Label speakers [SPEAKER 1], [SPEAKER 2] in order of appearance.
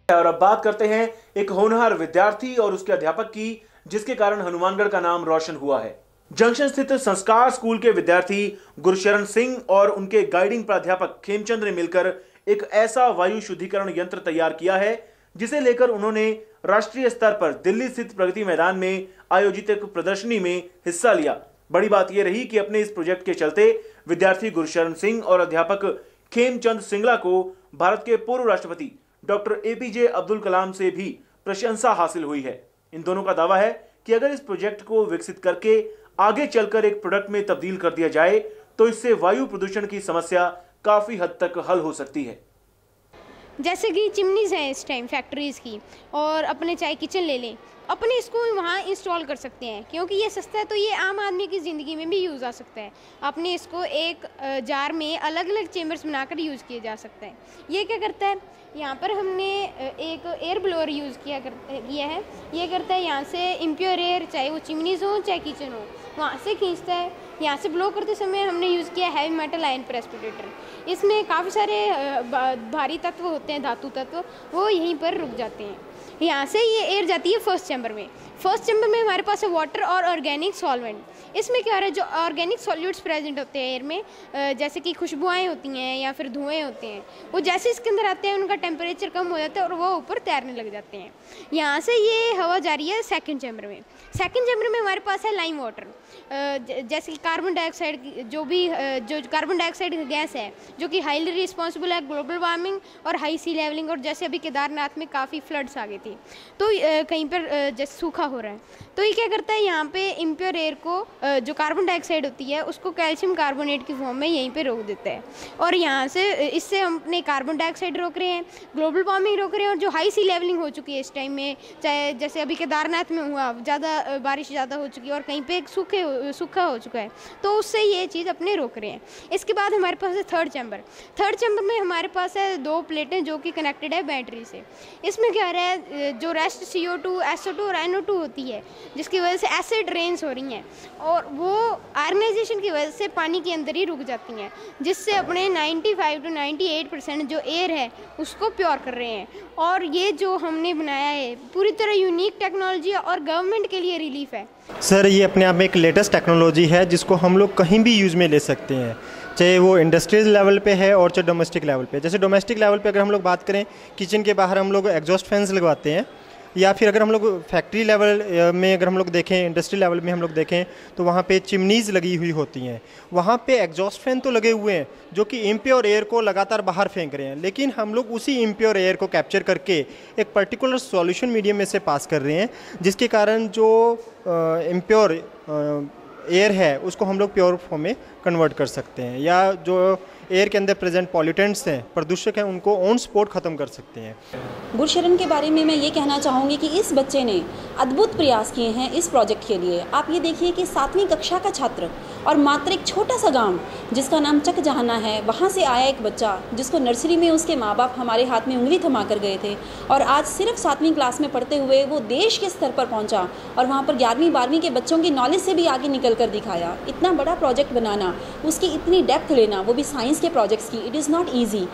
[SPEAKER 1] और अब बात करते हैं एक होनहार विद्यार्थी और उसके अध्यापक की, जिसके कारण हनुमानगढ़ का नाम रोशन हुआ है। जंक्शन स्थित संस्कार स्कूल के विद्यार्थी गुरशरण सिंह और उनके गाइडिंग प्राध्यापक खेमचंद ने मिलकर एक ऐसा वायु शुद्धिकरण यंत्र तैयार किया है, जिसे लेकर उन्होंने राष्ट्रीय स्तर पर दिल्ली स्थित प्रगति मैदान में आयोजित एक प्रदर्शनी में हिस्सा लिया। बड़ी बात यह रही कि अपने इस प्रोजेक्ट के चलते विद्यार्थी गुरशरण सिंह और अध्यापक खेमचंद सिंगला को भारत के पूर्व राष्ट्रपति डॉक्टर एपीजे अब्दुल कलाम से भी प्रशंसा हासिल हुई है। इन दोनों का दावा है कि अगर इस प्रोजेक्ट को विकसित करके आगे चलकर एक प्रोडक्ट में तब्दील कर दिया जाए तो इससे वायु प्रदूषण की समस्या काफी हद तक हल हो सकती है।
[SPEAKER 2] जैसे कि चिमनीज हैं इस टाइम फैक्ट्रीज़ की, और अपने चाहे किचन ले लें, अपने इसको वहाँ इंस्टॉल कर सकते हैं क्योंकि ये सस्ता है, तो ये आम आदमी की ज़िंदगी में भी यूज़ आ सकता है। अपने इसको एक जार में अलग अलग चेम्बर्स बनाकर यूज़ किया जा सकता है। ये क्या करता है, यहाँ पर हमने एक एयर ब्लोअर यूज़ किया है। ये करता है यहाँ से इम्प्योर एयर, चाहे वो चिमनीज हो चाहे किचन हो, वहाँ से खींचता है। यहाँ से ब्लो करते समय हमने यूज़ किया हैवी मेटल आयन प्रेसिपिटेटर। इसमें काफ़ी सारे भारी तत्व होते हैं, धातु तत्व, वो यहीं पर रुक जाते हैं। यहाँ से ये एयर जाती है फर्स्ट चैम्बर में। फर्स्ट चैम्बर में हमारे पास है वाटर और ऑर्गेनिक सॉल्वेंट। इसमें क्या हो रहा है, जो ऑर्गेनिक सॉल्यूट्स प्रेजेंट होते हैं एयर में, जैसे कि खुशबुआएँ होती हैं या फिर धुएँ होते हैं, वो जैसे इसके अंदर आते हैं उनका टेम्परेचर कम हो जाता है और वो ऊपर तैरने लग जाते हैं। यहाँ से ये हवा जा रही है सेकंड चैम्बर में। सेकंड चैम्बर में हमारे पास है लाइम वाटर, जैसे कि कार्बन डाइऑक्साइड, जो कार्बन डाइऑक्साइड गैस है जो कि हाईली रिस्पॉन्सिबल है ग्लोबल वार्मिंग और हाई सी लेवलिंग। और जैसे अभी केदारनाथ में काफ़ी फ्लड्स आ गई थी, तो कहीं पर जैसे सूखा हो रहा है, तो ये क्या करता है, यहाँ पे इम्प्योर एयर को, जो कार्बन डाइऑक्साइड होती है उसको कैल्शियम कार्बोनेट की फॉर्म में यहीं पे रोक देता है। और यहाँ से इससे हम अपने कार्बन डाइऑक्साइड रोक रहे हैं, ग्लोबल वार्मिंग रोक रहे हैं, और जो हाई सी लेवलिंग हो चुकी है इस टाइम में, चाहे जैसे अभी केदारनाथ में हुआ, ज़्यादा बारिश ज़्यादा हो चुकी है और कहीं पे सूखा हो चुका है, तो उससे ये चीज़ अपने रोक रहे हैं। इसके बाद हमारे पास है थर्ड चैम्बर। थर्ड चैम्बर में हमारे पास है 2 प्लेटें जो कि कनेक्टेड है बैटरी से। इसमें क्या हो रहा है, जो रेस्ट CO2, SO2 और NO2 होती है, जिसकी वजह से एसिड रेन्स हो रही हैं और वो आयरनाइजेशन की वजह से पानी के अंदर ही रुक जाती हैं, जिससे अपने 95 to 98% जो एयर है उसको प्योर कर रहे हैं। और ये जो हमने बनाया है पूरी तरह यूनिक टेक्नोलॉजी और गवर्नमेंट के लिए रिलीफ है।
[SPEAKER 3] सर, ये अपने आप में एक लेटेस्ट टेक्नोलॉजी है जिसको हम लोग कहीं भी यूज़ में ले सकते हैं, चाहे वो इंडस्ट्रियल लेवल पे है और चाहे डोमेस्टिक लेवल पे। जैसे डोमेस्टिक लेवल पे अगर हम लोग बात करें, किचन के बाहर हम लोग एग्जॉस्ट फैंस लगवाते हैं, या फिर अगर हम लोग फैक्ट्री लेवल में अगर हम लोग देखें, इंडस्ट्री लेवल में हम लोग देखें, तो वहाँ पे चिमनीज़ लगी हुई होती हैं। वहाँ पे एग्जॉस्ट फैन तो लगे हुए हैं जो कि इम्प्योर एयर को लगातार बाहर फेंक रहे हैं, लेकिन हम लोग उसी इम्प्योर एयर को कैप्चर करके एक पर्टिकुलर सॉल्यूशन मीडियम में से पास कर रहे हैं, जिसके कारण जो इम्प्योर एयर है उसको हम लोग प्योर फॉर्म में कन्वर्ट कर सकते हैं, या जो एयर के अंदर प्रेजेंट पॉल्यूटेंट्स हैं, प्रदूषक हैं, उनको ऑन स्पॉट ख़त्म कर सकते हैं।
[SPEAKER 4] गुरशरण के बारे में मैं ये कहना चाहूँगी कि इस बच्चे ने अद्भुत प्रयास किए हैं इस प्रोजेक्ट के लिए। आप ये देखिए कि 7वीं कक्षा का छात्र और मात्र एक छोटा सा गांव जिसका नाम चक जहाना है, वहाँ से आया एक बच्चा जिसको नर्सरी में उसके माँ बाप हमारे हाथ में उंगली थमा कर गए थे, और आज सिर्फ 7वीं क्लास में पढ़ते हुए वो देश के स्तर पर पहुँचा और वहाँ पर 11वीं 12वीं के बच्चों की नॉलेज से भी आगे निकल कर दिखाया। इतना बड़ा प्रोजेक्ट बनाना, उसकी इतनी डेप्थ लेना, वो भी साइंस के प्रोजेक्ट्स की, इट इज़ नॉट ईजी।